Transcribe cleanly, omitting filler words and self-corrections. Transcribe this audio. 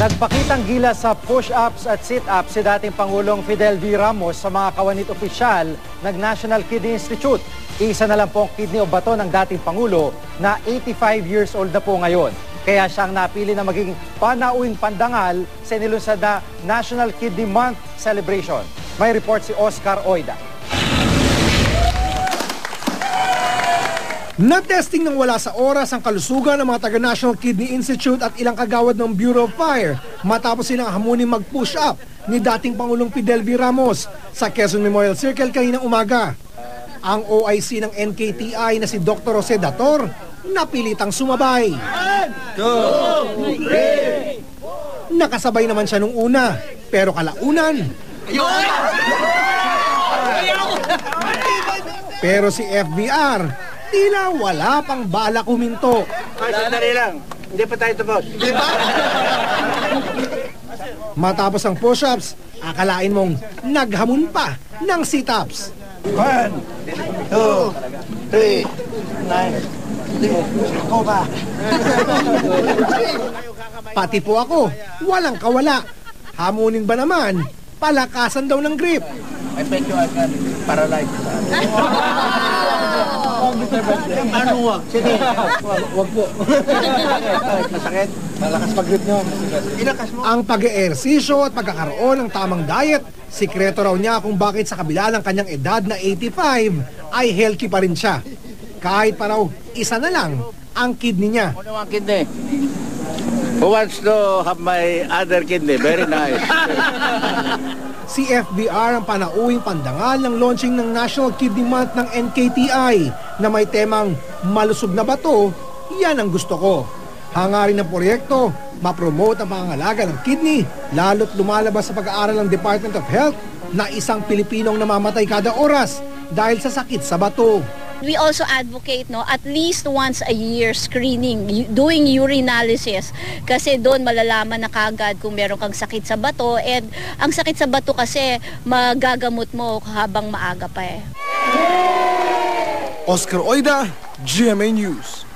Nagpakitang gilas sa push-ups at sit-ups si dating Pangulong Fidel V. Ramos sa mga kawanit opisyal ng National Kidney Institute. Isa na lang pong kidney o bato ng dating Pangulo na 85 years old na po ngayon. Kaya siyang napili na maging panauwing pandangal sa inilunsad na National Kidney Month Celebration. May report si Oscar Oida. Na-testing ng wala sa oras ang kalusugan ng mga taga-National Kidney Institute at ilang kagawad ng Bureau of Fire matapos silang hamunin mag-push up ni dating Pangulong Fidel V. Ramos sa Quezon Memorial Circle kaninang umaga. Ang OIC ng NKTI na si Dr. Jose Dator napilitang sumabay. 1, 2, 3. Nakasabay naman siya nung una, pero kalaunan. Pero si FBR tila wala pang balak huminto. Sandali lang, hindi pa tayo tapos. Matapos ang push-ups, akalain mong naghamon pa ng sit-ups. 1, 2, 3, 9, 10. Ako ba? Pati po ako, walang kawala. Hamunin ba naman? Palakasan daw ng grip. I bet you I can paralyze. Ano wag? Sige. Wag po. Masakit. Malakas pag-grip nyo. Ilakas mo. Ang pag-eehersisyo at pagkakaroon ng tamang diet, sikreto raw niya kung bakit sa kabila ng kanyang edad na 85 ay healthy pa rin siya. Kahit pa raw isa na lang ang kidney niya. Ano ang kidney? Who wants to have my other kidney? Very nice. Si FBR ang panauwing pandangal ng launching ng National Kidney Month ng NKTI na may temang malusog na bato, yan ang gusto ko. Hangarin ng proyekto, mapromote ang pangangalaga ng kidney, lalo't lumalabas sa pag-aaral ng Department of Health na isang Pilipinong namamatay kada oras dahil sa sakit sa bato. We also advocate at least once a year screening, doing urinalysis kasi doon malalaman na kagad kung meron kang sakit sa bato, and ang sakit sa bato kasi magagamot mo habang maaga pa eh. Oscar Oida, GMA News.